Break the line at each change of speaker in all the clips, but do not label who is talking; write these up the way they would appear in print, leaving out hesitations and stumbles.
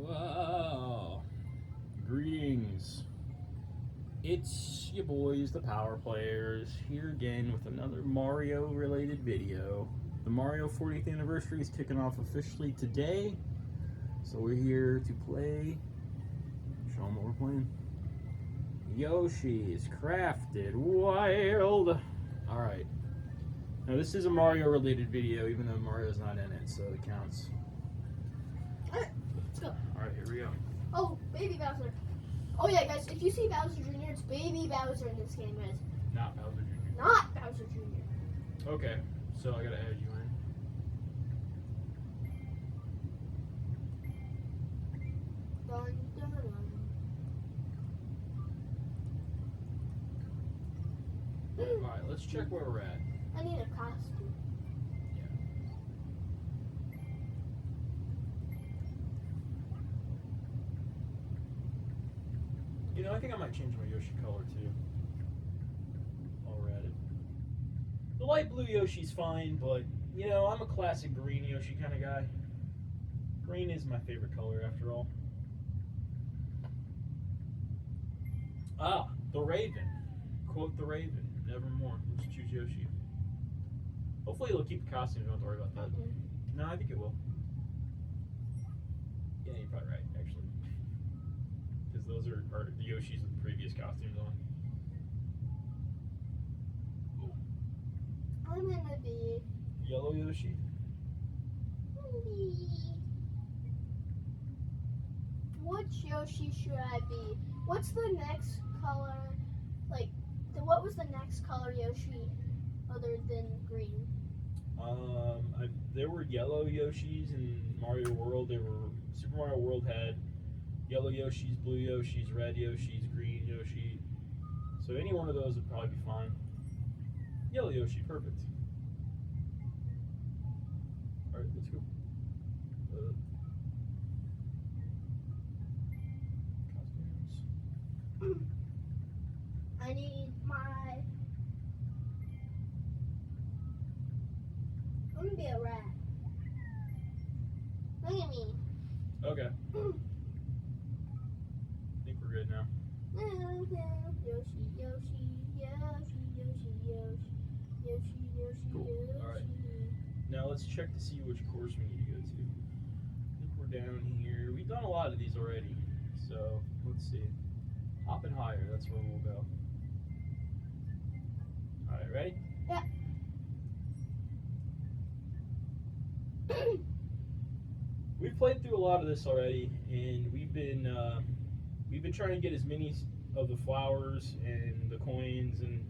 Wow. Greetings. It's your boys, the Power Players, here again with another Mario related video. The Mario 40th anniversary is kicking off officially today, so we're here to play. Show them what we're playing. Yoshi's Crafted Wild. Alright. Now this is a Mario related video, even though Mario's not in it, so it counts.
Alright, let's go.
Alright, here we go.
Oh, Baby Bowser. Oh yeah, guys, if you see Bowser Jr., it's Baby Bowser in this game, guys.
Not Bowser Jr.
Not Bowser Jr.
Okay, so I gotta add you in.
Dun, dun, dun.
Alright, let's check where we're at.
I need a costume.
You know, I think I might change my Yoshi color too. While we're at it. The light blue Yoshi's fine, but, you know, I'm a classic green Yoshi kind of guy. Green is my favorite color, after all. Ah, the Raven. Quote the Raven. Nevermore. Let's choose Yoshi. Hopefully it'll keep the costume, don't have to worry about that. No, I think it will. Yeah, you're probably right, actually. Because those are the Yoshis with the previous costumes on.
I'm gonna be...
Yellow Yoshi?
Which Yoshi should I be? What's the next color? Like, what was the next color Yoshi other than green?
There were yellow Yoshis in Mario World. Super Mario World had yellow Yoshis, blue Yoshis, red Yoshis, green Yoshi. So any one of those would probably be fine. Yellow Yoshi, perfect. Alright, let's go. Costumes.
I need my... I'm gonna be a rat. Look at me.
Okay. I think we're good now.
Yoshi, Yoshi, Yoshi, Yoshi, Yoshi, Yoshi, Yoshi,
Cool.
Yoshi.
All right. Now let's check to see which course we need to go to. I think we're down here. We've done a lot of these already, so let's see. Hopping higher, that's where we'll go. All right, ready?
Yeah.
We've played through a lot of this already, and we've been trying to get as many of the flowers and the coins and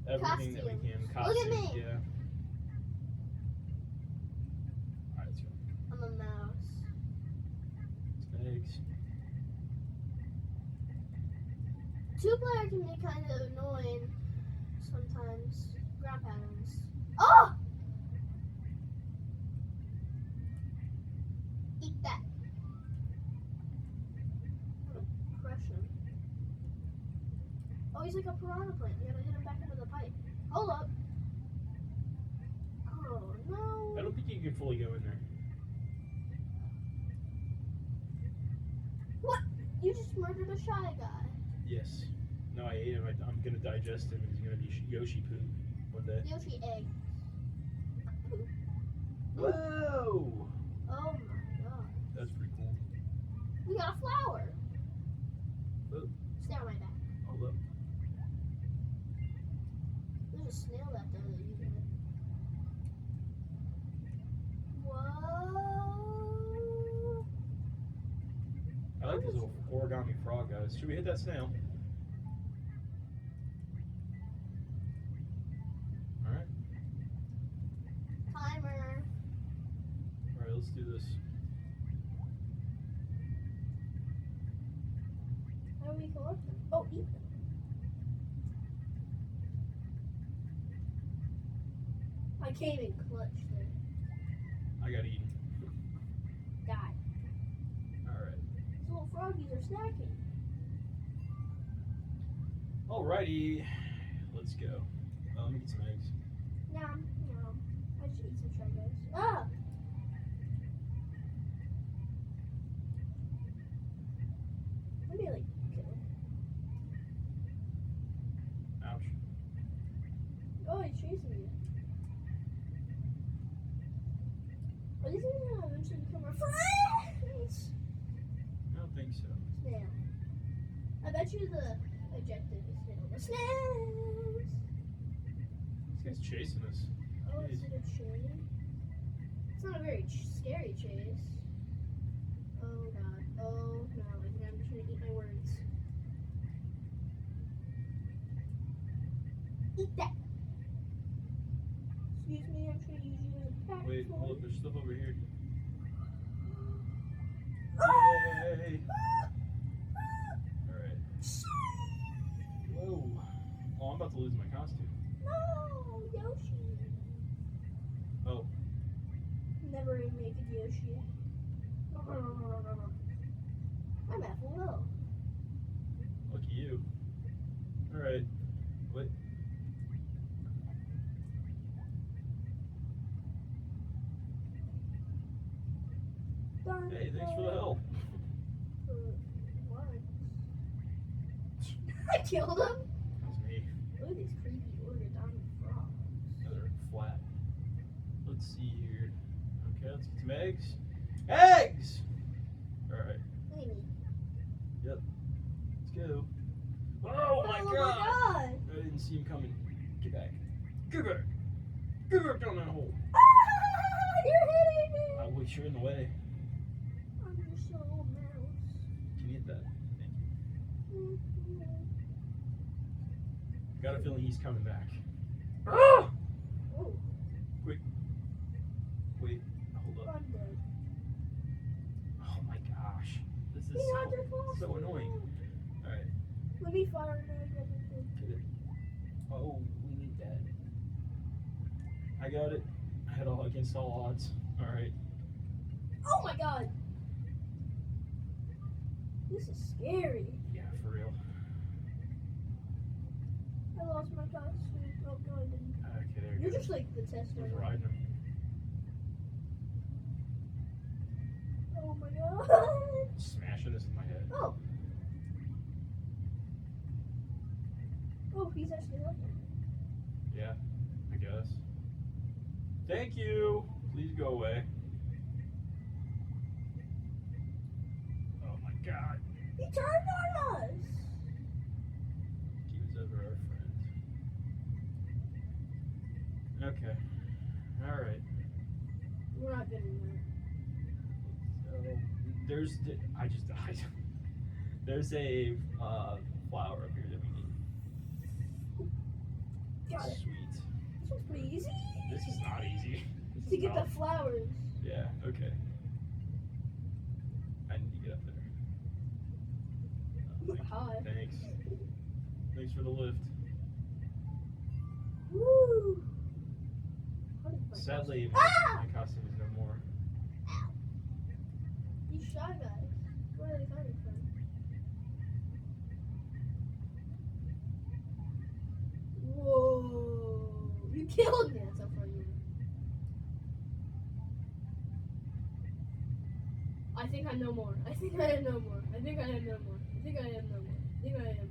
everything that we can.
Look at me.
Yeah. All right, let's go.
I'm a mouse.
Eggs.
Two-player can be kind of annoying sometimes. Ground patterns. Oh! Eat that. I'm gonna crush him. Oh, he's like a piranha plant. You gotta hit him back into the pipe. Hold up. Oh, no.
I don't think you can fully go in there.
What? You just murdered a shy guy.
Yes. No, I ate him. I'm gonna digest him, and he's gonna be Yoshi poop one day.
Yoshi egg. Poop.
Whoa!
Oh my god.
That's pretty cool.
We got a flower.
Oh,
Stay on my back.
hold up.
There's a snail out there that you can hit. Whoa.
I like these little origami frog guys. Should we hit that snail? Alright.
Timer.
Alright, let's do this.
How do we collect them? Oh, eat them. I came in clutch there.
I got eaten.
Die.
Alright.
These little froggies are snacking.
Alrighty. Let's go. Let me get some eggs.
Nom, nom. I just ate some Shy Guys. Ah! Are these gonna eventually become our friends?
I don't think so.
Snail. I bet you the objective is to hit the snails.
This guy's chasing us.
Oh,
Jeez.
is it a chase? It's not a very scary chase. Oh god. Oh no. I think I'm just gonna eat my words. Eat that! Excuse me, I'm trying to use you as a pack.
Wait, hold up. There's stuff over here.
Ah!
Yay! Alright. Whoa. Oh, I'm about to lose my costume.
No, Yoshi.
Oh.
Never even make a Yoshi. I'm at full health.
Lucky you. Alright. Wait. Hey, thanks for the help.
What? I killed him.
That's me.
Look at these creepy origami frogs.
They're flat. Let's see here. Okay, let's get some eggs. Eggs! Alright.
Look at me.
Yep. Let's go. Oh my god! I didn't see him coming. Get back. Get back. Get back down that hole.
Ah, you're hitting me.
Oh, wait, you're in the way.
I'm just a little mouse.
Can you hit that? Thank you. Got a feeling he's coming back. Ah!
Oh,
Wait, hold up.
I'm dead.
Oh my gosh. This is
He had your phone.
so annoying. Alright,
Let me fire an egg at the thing.
get it. Oh, we need that. I got it. I had all against all odds. Alright.
Oh my god. This is scary.
Yeah, for real.
I lost my costume. Oh no, I didn't.
Okay, there you
You're
go.
just like the test
Just
one.
riding him.
Oh my god.
Smashing this in my head.
Oh. Oh, he's actually helping.
Yeah, I guess. Thank you. Please go away. Oh my god.
He turned on us.
He was ever our friend. Okay. Alright.
We're not getting
So, I just died. There's a flower up here that we need.
that. Got it.
Sweet.
This one's pretty easy.
This is not easy. This
To
is
get
not-
the flowers.
Yeah, okay. I need to get up there.
Hi.
Thanks. Thanks for the lift.
Woo. How did my
Sadly,
Ah!
my costume is no more.
You shy guys. Where are they coming from? Whoa. You killed me. That's how far you were. I think I know more. I think I know more. I think I know more. I think I am no more. I think I am.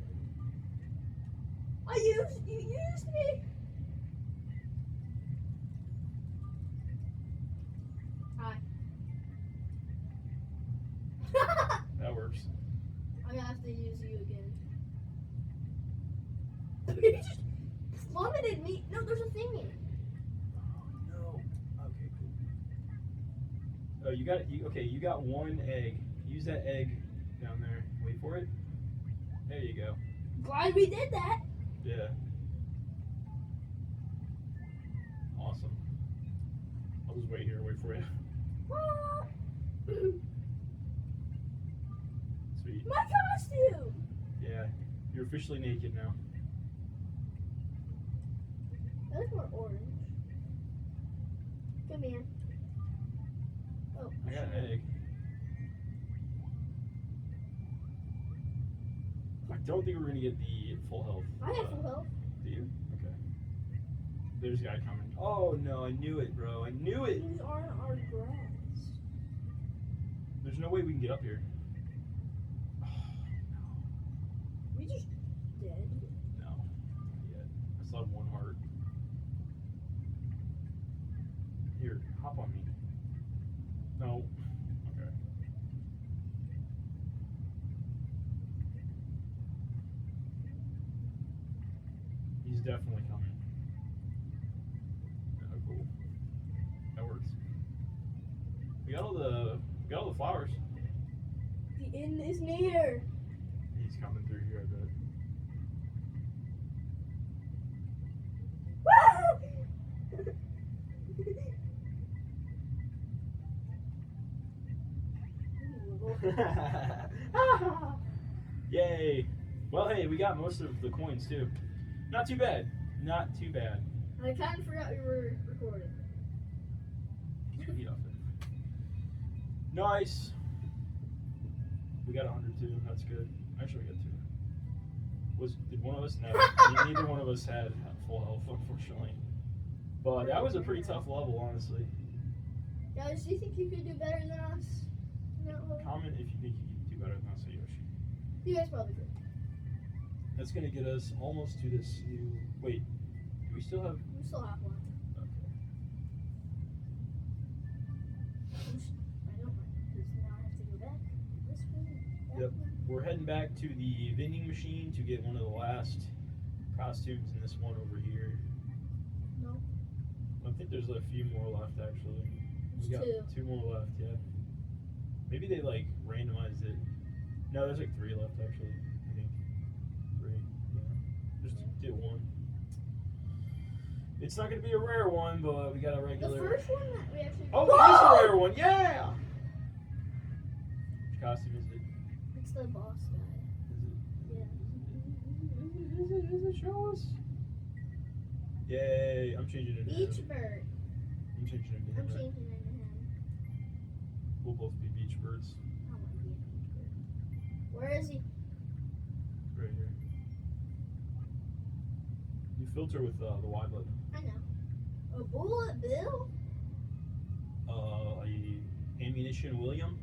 You used me. Hi.
That works.
I have to use you again. You just plummeted me. No, there's a thing in it.
Oh no. Okay, cool. Oh, you got one egg. Use that egg down there. Wait for it. There you go.
Glad we did that.
Yeah. Awesome. I'll just wait here, wait for you.
Ah.
Sweet.
My costume.
Yeah. You're officially naked now.
That's more orange. Come here. Oh.
I got an egg. I don't think we're gonna get the full health.
I have full health.
Do you? Okay. There's a guy coming. Oh no, I knew it, bro. I knew it.
These aren't our grass.
There's no way we can get up here.
We just dead.
No. Not yet. I still have one heart. Here, hop on me. No. Okay. He's definitely coming. Oh, cool. That works. We got all the flowers.
The end is near.
He's coming through here, I bet. Yay! Well, hey, we got most of the coins too. Not too bad. Not too bad.
I kind of forgot we were recording.
Eat off it. Nice. We got 102. That's good. Actually, we got 2. Did one of us? No. Neither one of us had full health, unfortunately. But that was a pretty tough level, honestly.
Guys, do you think you could do better than us? No.
Comment if you think you can do better than us, Yoshi.
You guys probably could.
That's gonna get us almost to this new. Wait, do we still have?
We still have one.
Okay.
I don't mind, because now I have to go back this way.
Yep. We're heading back to the vending machine to get one of the last costumes in this one over here.
No.
I think there's a few more left actually. We got
There's
2 more left, yeah. Maybe they like randomized it. No, there's like 3 left actually. I think 3. Yeah. Just did 1. It's not gonna be a rare one, but we got a regular.
The first one that we actually.
Oh, it is a rare one! Yeah. Which costume is it?
It's the boss guy.
Is it?
Yeah.
Is it? Show us. Yay! I'm changing it.
Beach bird.
I'm changing it.
I'm changing it to him.
We'll both be beach birds.
I want to be a beach bird. Where is he?
Right here. You filter with the Y button.
I know. A bullet bill?
A ammunition William.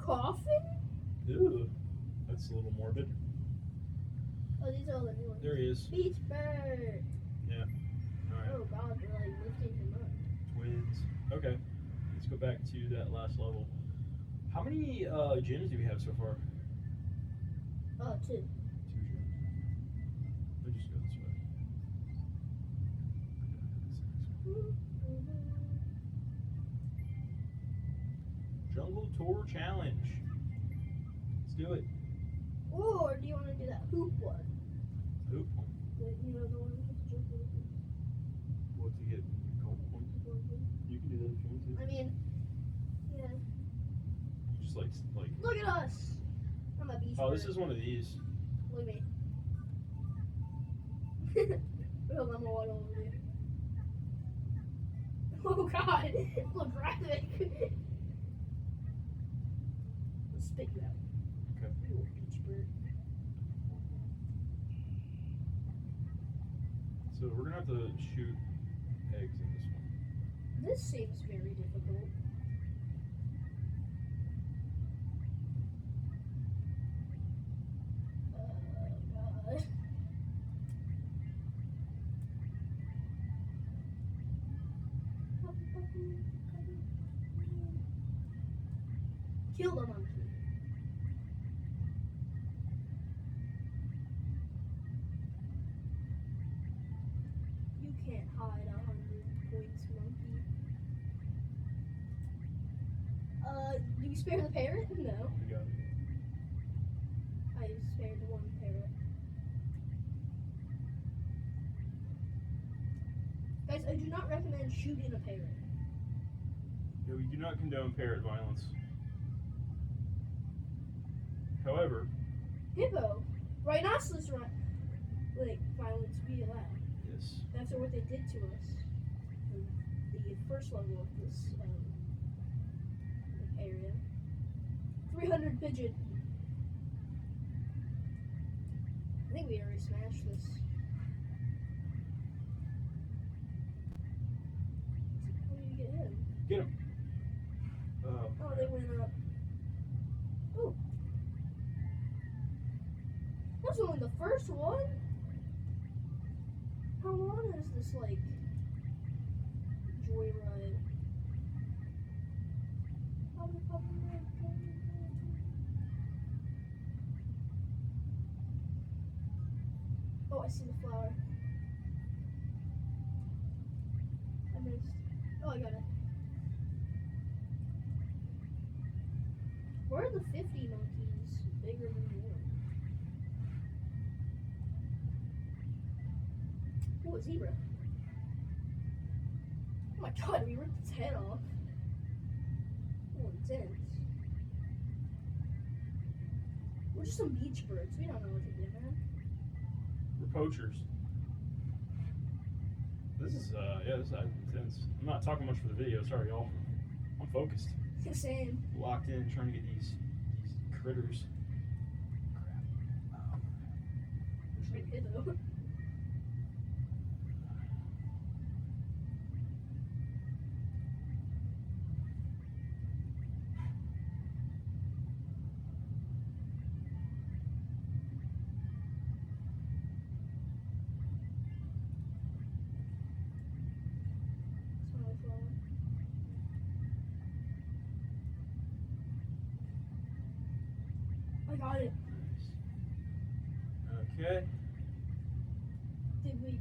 Coffin?
Ooh, that's a little morbid.
Oh, these are all the new ones.
There he is.
Beach bird.
Yeah. All right.
Oh god, they're like lifting him up.
Twins. Okay. Let's go back to that last level. How many gyms do we have so far?
2.
2 gyms. We'll just go this way. Jungle Tour Challenge. Let's do it.
Or do you want to do that hoop one?
Hoop.
You know, the one with the jump over.
What to get gold one? You can do that if you want to.
I mean, yeah.
You just like.
Look at us! I'm a beast.
Oh, this is one of these.
Look at me. Hold on, I'm gonna water over you. Oh god, look graphic. Let's spit you out.
Okay.
You little beach bird.
So we're gonna have to shoot eggs in this one.
This seems very difficult. God. Kill the monkey. You can't hide 100 points, monkey. Do you spare the parrot? No.
You got it.
I spared one parrot. Guys, I do not recommend shooting a parrot.
Yeah, we do not condone parrot violence. However,
Hippo, rhinoceros, like violence be allowed.
yes.
After what they did to us in the first level of this area. 300 pigeon. I think we already smashed this. How do you get him?
Get him.
Oh, they went up. Oh. That's only the first one? How long is this, like, joyride? Oh, I see the flower. I missed. Oh, I got it. Where are the 50 monkeys bigger than the one? Oh, a zebra. Oh my god, we ripped its head off. Oh, intense. We're just some beach birds. We don't know what to do, man.
We're poachers. This is this is intense. I'm not talking much for the video. Sorry, y'all. I'm focused.
Same.
Locked in, trying to get these critters. Crap.
Right here, though. I got it.
Okay.
Did we?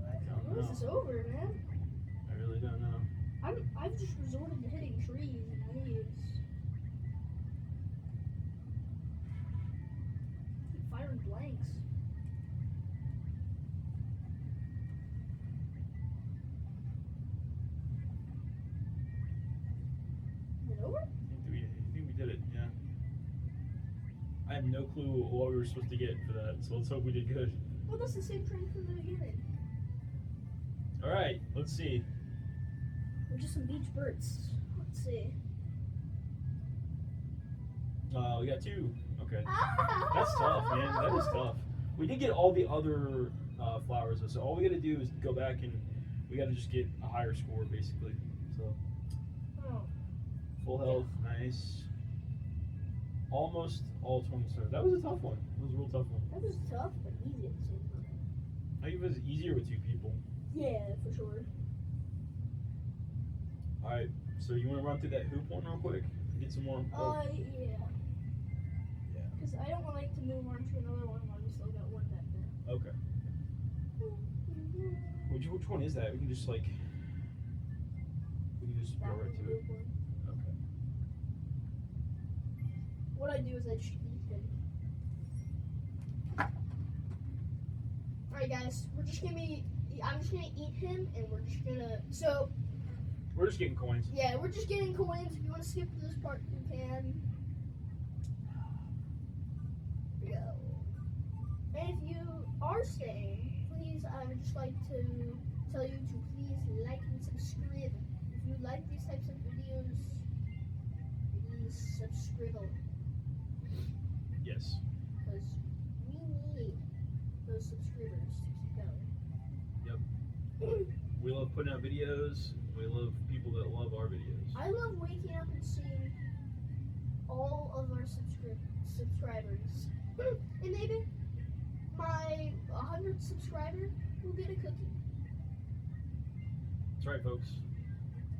I don't
When is
know.
this over, man?
I really don't know.
I've just resorted to hitting trees and leaves. Keep firing blanks. Is it over?
I think we did it. Yeah. I have no clue what we were supposed to get for that, so let's hope we did good.
Well, that's the same train from the beginning.
All right. Let's see.
We're just some beach birds. Let's see.
We got 2. Okay.
Ah!
That's tough, man. That is tough. We did get all the other flowers, though, so all we got to do is go back and we got to just get a higher score, basically. So
Oh.
full health, nice. Almost all 20 stars. That was a tough one. That was a real tough one.
That was tough, but easy at the same time.
I think it was easier with 2 people.
Yeah, for sure.
All right. So you want to run through that hoop one real quick? Get some more.
Yeah.
Yeah.
Because I don't like to move on to another one while we still got one back there.
Okay. Which one is that? We can just go right to it. Okay.
What I do is I just eat him. Alright guys, I'm just gonna eat him and we're just gonna,
We're just getting coins.
yeah, we're just getting coins. If you want to skip to this part, you can. Here we go. And if you are staying, please, I would just like to tell you to please like and subscribe. If you like these types of videos, please subscribe.
Yes.
Because we need those subscribers to keep going.
We love putting out videos. We love people that love our videos.
I love waking up and seeing all of our subscribers. And maybe my 100th subscriber will get a cookie.
That's right, folks.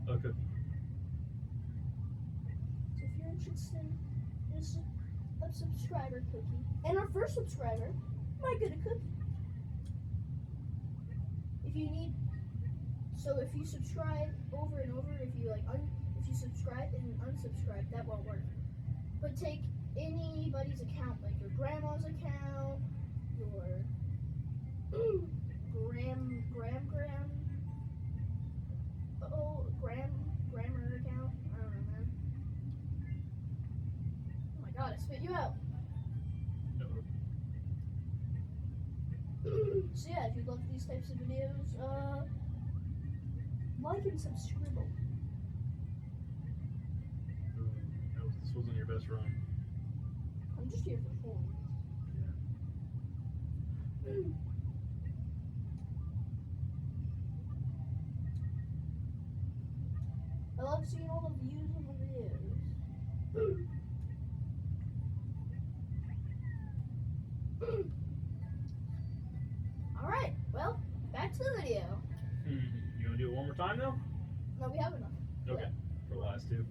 A cookie.
So if you're interested in a subscriber cookie, and our first subscriber might get a cookie. If you subscribe over and over, if you subscribe and unsubscribe, that won't work. But take anybody's account, like your grandma's account, your grammar account. I don't know, man. Oh my god, I spit you out. So yeah, if you love these types of videos, like and subscribe.
This wasn't your best run.
I'm just here for fun.
Yeah.
I love seeing all the views on the videos. Alright, well, back to the video.
You want to do it one more time, though?
No, we have enough.
Okay, for the last 2.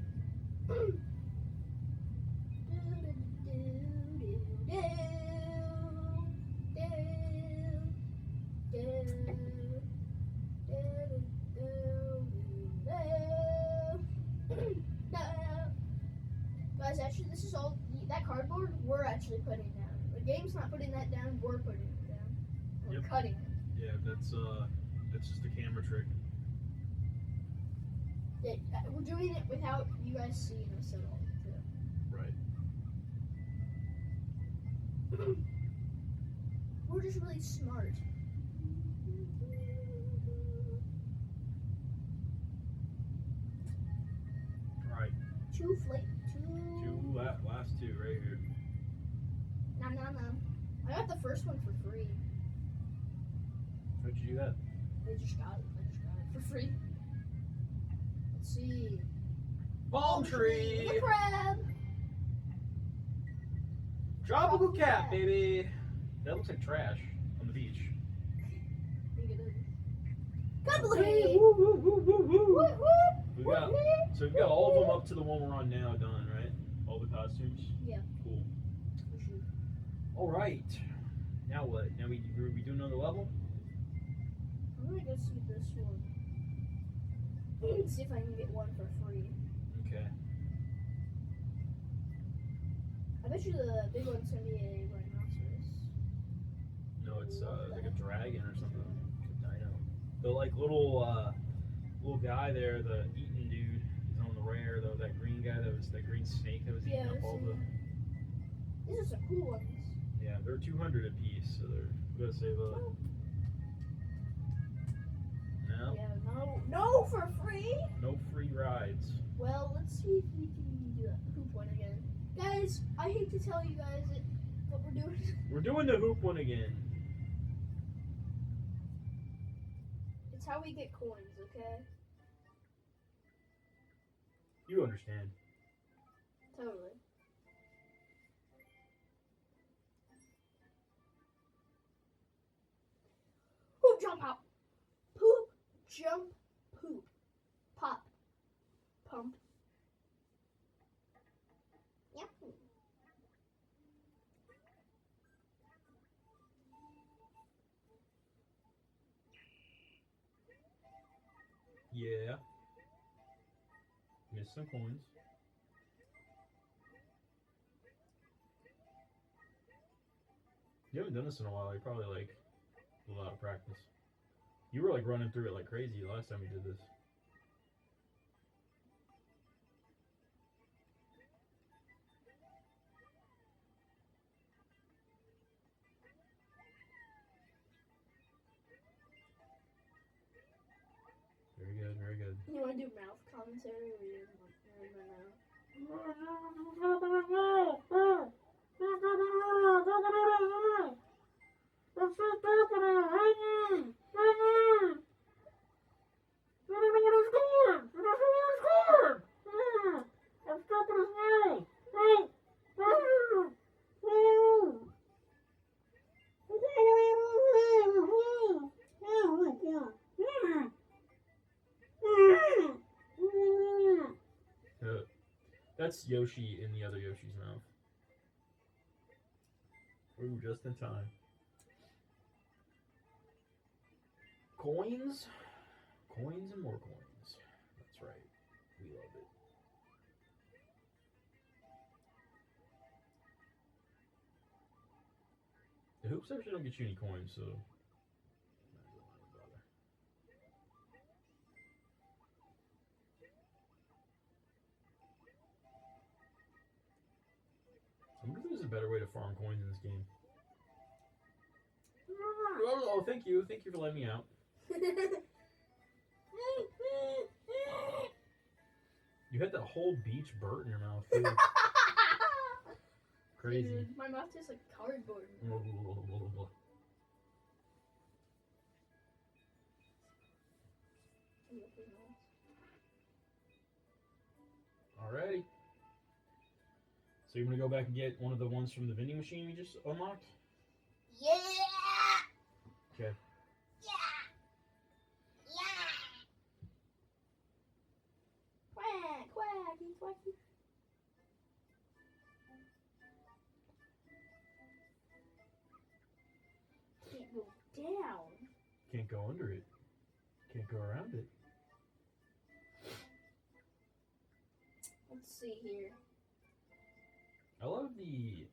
Guys, actually, this is all that cardboard we're actually putting down. The game's not putting that down. We're putting it down. We're
Yep.
cutting it.
Yeah, that's just a camera trick.
Yeah, we're doing it without you guys seeing us at all. Too.
Right.
We're just really smart.
Right.
Two.
Last two right here.
Nom nom nom. I got the first one for free.
How'd you do that?
I just got it for free. Let's see.
Palm tree.
The crab.
Tropical cat, baby. That looks like trash on the beach.
I think it is. Cuddly.
Hey, woo, woo, woo, woo, woo.
Whoop, whoop.
We've got all of them up to the one we're on now done, right? All the costumes.
Yeah.
Cool. All right. Now what? Now we do another level.
I'm gonna go see this one. See if I can get one for free.
Okay.
I bet you the big one's gonna be a rhinoceros.
No, it's like a dragon or something. I know. The like little guy there, the Eaton dude, is on the rare though. That green guy that green snake that was eating up all the.
These are some cool ones.
Yeah, they're 200 a piece, so we gotta save up. No.
Yeah, no for free.
No free rides.
Well, let's see if we can do that hoop one again, guys. I hate to tell you guys what we're doing.
We're doing the hoop one again.
It's how we get coins, okay?
You understand.
Totally. Poop, jump, pop. Poop, jump, poop. Pop. Pump. Yep.
Yeah. Missed some coins. You haven't done this in a while. You're probably like a lot of practice. You were like running through it like crazy last time we did this. Very good, very good.
You want to do mouth commentary or you in my mouth?
That's Yoshi in the other Yoshi's mouth. Ooh, just in time. Coins? Coins and more coins. That's right. We love it. The hoops actually don't get you any coins, so... I wonder if there's a better way to farm coins in this game. Oh, thank you. Thank you for letting me out. You had that whole beach bird in your mouth, too. Crazy.
Dude, my mouth tastes like cardboard.
Alrighty. So you're gonna go back and get one of the ones from the vending machine we just unlocked?
Yeah!
Okay.
Yeah! Yeah! Quack, quacky, quacky.
Can't go under it. Can't go around it.
Let's see here.
I love the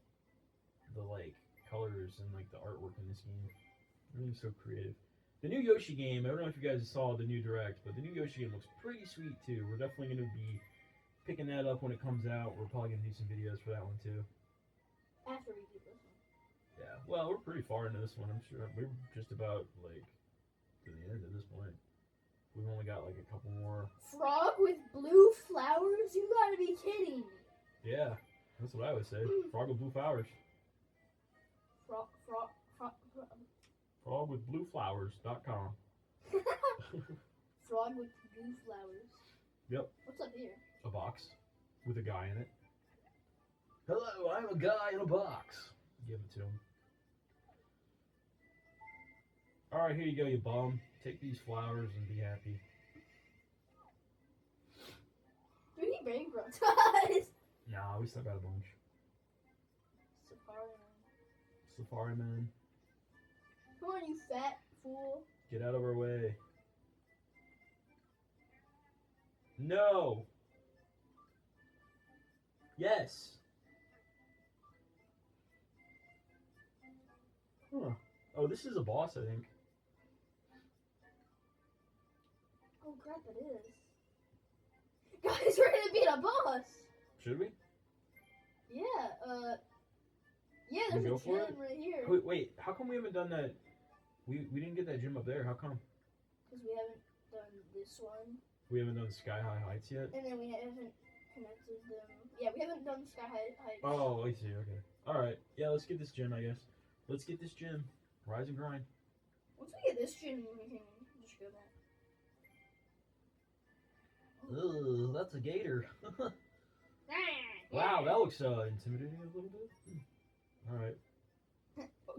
like colors and like the artwork in this game. Everything's so creative. The new Yoshi game, I don't know if you guys saw the new direct, but the new Yoshi game looks pretty sweet too. We're definitely going to be picking that up when it comes out. We're probably going to do some videos for that one too.
After we do this one.
Yeah, well, we're pretty far into this one. I'm sure we're just about like to the end at this point. We've only got like a couple more.
Frog with blue flowers? You gotta be kidding me.
Yeah, that's what I would say. Frog with blue flowers. Frogwithblueflowers.com.
Frog with blue flowers.
Yep.
What's up here?
A box with a guy in it. Hello, I'm a guy in a box. Give it to him. Alright, here you go, you bum. Take these flowers and be happy.
Do we bankrupt us?
Nah, we still got a bunch. Safari Man.
Come on, you fat fool.
Get out of our way. No! Yes! Huh. Oh, this is a boss, I think.
Oh crap, it is. Guys, we're gonna beat a boss!
Should we?
Yeah, yeah, there's
go
a
for
gym
it?
right here.
Wait, how come we haven't done that? We didn't get that gym up there. How come?
Because we haven't done this one.
We haven't done Sky High Heights yet?
And then we haven't connected them. Yeah, we haven't done Sky Heights.
Oh, I see, okay. Alright, yeah, let's get this gym, I guess. Let's get this gym. Rise and grind.
Once we get this gym, we can just go back.
Ugh, that's a gator. Wow, that looks intimidating a little bit. Alright.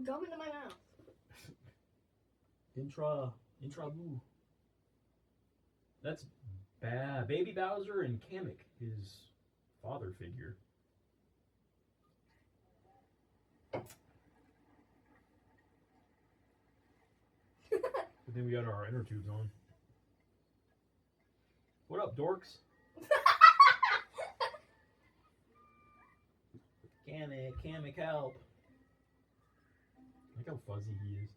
Go into my mouth.
Intra-boo. That's Baby Bowser and Kamek, his father figure. But then we got our inner tubes on. What up, dorks? Kamek, help. Look how fuzzy he is.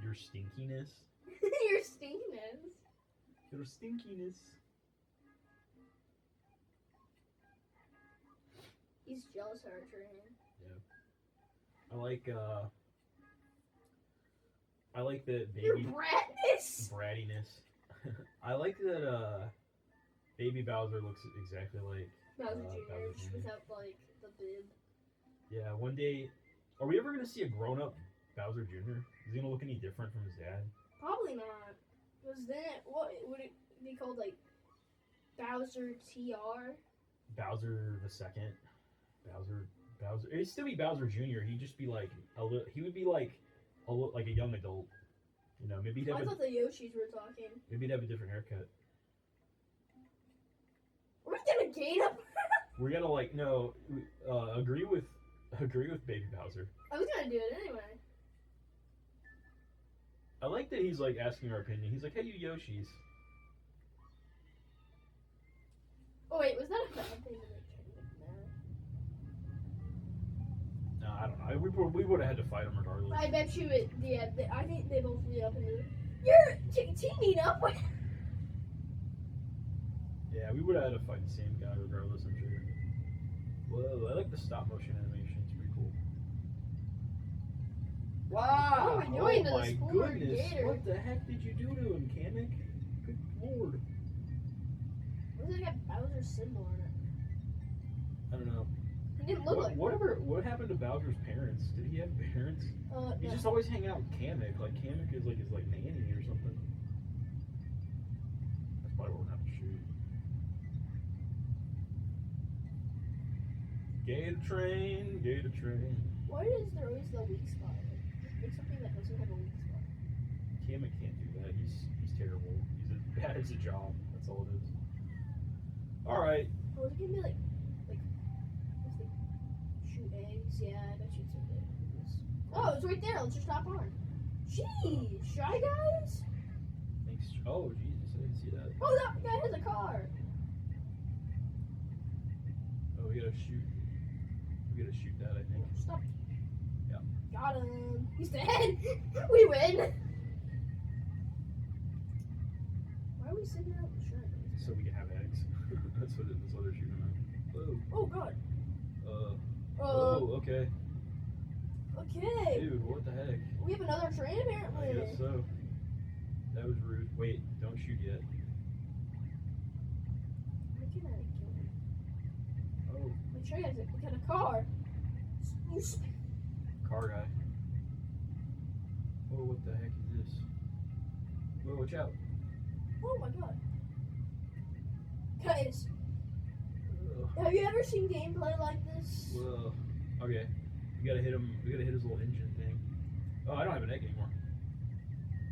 Your stinkiness.
Your stinkiness.
Your stinkiness.
He's jealous of our train.
Yeah. I like that baby.
Your bratness.
Brattiness. I like that Baby Bowser looks exactly like
Bowser
Bowser
Jr.
Jr.
without like the bib.
Yeah, one day, are we ever gonna see a grown-up Bowser Jr.? Is he gonna look any different from his dad?
Probably not. Because then what would it be called, like Bowser TR?
Bowser the second. Bowser. It'd still be Bowser Jr. He'd just be like he would be like a young adult. You know, maybe he'd
I
have
thought the Yoshis were talking.
maybe he'd have a different haircut.
Are we gonna gate up?
We're gonna agree with Baby Bowser.
I was gonna do it anyway.
I like that he's like asking our opinion. He's like, "Hey, you Yoshis."
Oh wait, was that a bad thing to make sure? No.
No, I don't know. We would have had to fight him regardless.
I bet you it. Yeah, I think they both meet up and you're teaming up with.
Yeah, we would have had to fight the same guy regardless, I'm sure. Whoa, I like the stop motion animation. It's pretty cool. Wow!
What are we doing to
my
this poor
goodness!
gator?
What the heck did you do to him, Kamek? Good lord!
Why does it have Bowser's symbol on it?
I don't know.
He didn't look like.
What happened to Bowser's parents? Did he have parents? He's
No.
just always hanging out with Kamek. Like Kamek is like his nanny or something. That's probably what we're gonna have to shoot. Gator train.
Why is there always the weak spot? Like, pick something that doesn't have a weak spot.
Kamek can't do that. He's terrible. He's bad at his job. That's all it is. All right.
Oh, is it gonna be like, what's the shoot eggs. Yeah, I bet you it's a bit. Oh, it's right there. Let's just hop on. Jeez, Shy Guys?
Thanks. Oh, Jesus, I didn't see that.
Oh, that guy has a car.
Oh, we gotta shoot. We gotta shoot that, I think.
Stop.
Yeah.
Got him. He's dead. We win. Why are we sitting out in the shed?
So we can have eggs. That's what they're shooting at. Whoa.
Oh, God.
Oh, okay.
Okay.
Dude, what the heck?
We have another train, apparently.
I guess so. That was rude. Wait, don't shoot yet.
Why can't I kill him?
Oh,
Make sure you guys got a car. You
car guy. Oh, what the heck is this? Whoa, watch out.
Oh my god. Guys,
Ugh.
have you ever seen gameplay like this?
Whoa. Okay. We gotta hit him. We gotta hit his little engine thing. Oh, I don't have an egg anymore.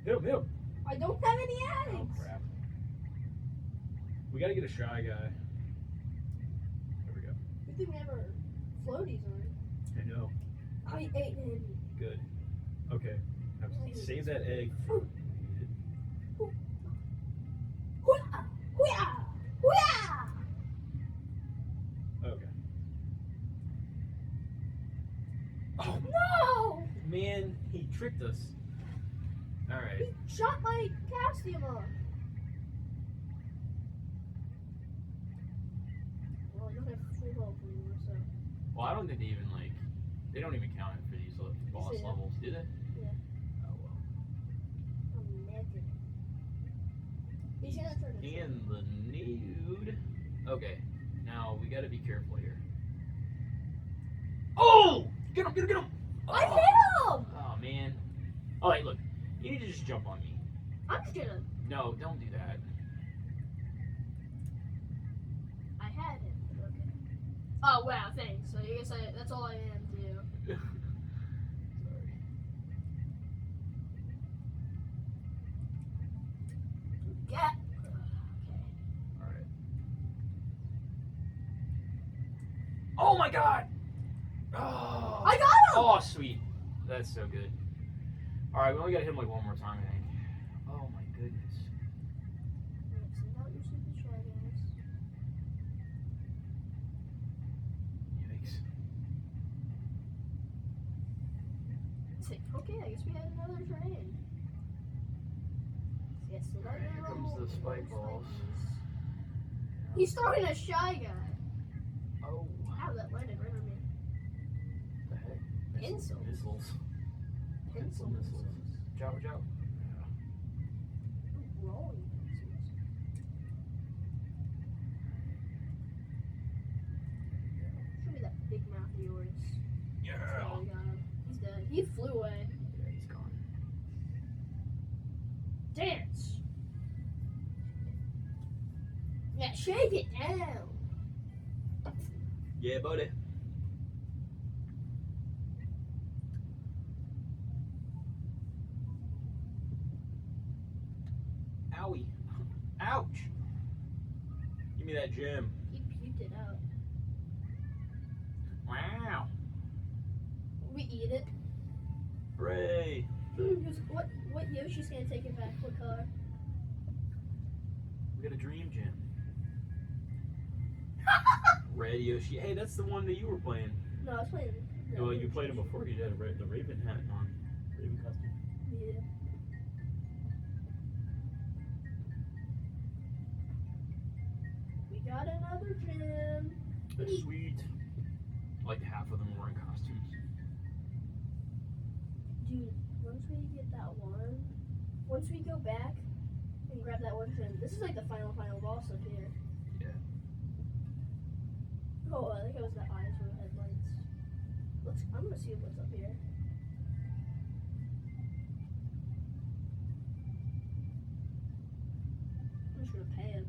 Hit him, hit him.
I don't have any eggs.
Oh, crap. We gotta get a Shy Guy. There we go.
Good thing we have our floaties on.
I know.
I ate him.
Good. Okay. Save that egg for when we need it.
Hoo-ah! Hoo-ah! Hoo-ah!
Okay. Oh,
No!
man, he tricked us. Alright.
He shot my costume off. Well, I don't have full health anymore, so.
Well, I don't think they don't even count it for these boss
Yeah.
levels, do they?
Yeah.
Oh, well.
I'm naked. He's gonna turn it.
And the nude. Okay, now we gotta be careful here. Oh! Get him, get him, get him!
I hit him!
Oh, man. Alright, look. You need to just jump on me.
I'm just gonna.
No, don't do that.
I had him. Okay. Oh wow, thanks. So I guess that's all I am too.
Sorry.
Yeah.
Alright. Oh my god! Oh,
I got him!
oh sweet. That's so good. Alright, we only gotta hit him like one more time, I think. Oh my goodness.
Send out your stupid Shy Guys.
Yikes.
Okay, I guess we had another train. Yes, so
Alright, here comes the spike balls.
He's throwing a Shy Guy.
Oh,
Wow, that landed right on me.
what the heck?
Pencils.
Missiles.
Pencil
missiles. Ciao, ciao.
Rolling pencils. Show me that big mouth of yours.
Yeah.
Oh, we got him. He's dead. He flew away.
Yeah, he's gone.
Dance. Yeah, shake it down.
Yeah, buddy. Owie. Ouch. Give me that gem.
He puked it out.
Wow.
We eat it.
Hooray.
What Yoshi's gonna take it back? What color?
We got a dream gem. Red Yoshi. Hey, that's the one that you were playing.
No, I was playing.
Well, you played it before. You had the Raven hat on. Raven costume.
Yeah. We got another gem.
That's sweet. Like half of them were in costumes.
Dude, once we get that one, once we go back and grab that one gem, this is like the final boss up here.
Yeah.
Oh, I think it was the eyes or the headlights. I'm gonna see what's up here. I'm just gonna pay him.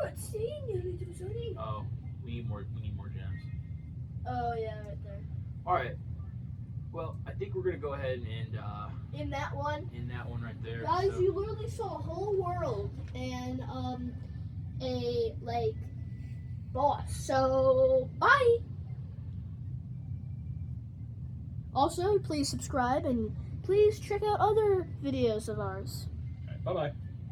Good seeing you, little Sonny.
Oh, we need more gems.
Oh yeah, right there.
All right. Well, I think we're gonna go ahead and
In that one.
in that one right there.
Guys,
so-
you literally saw a whole world and a like boss. So bye. Also, please subscribe and please check out other videos of ours.
Bye bye.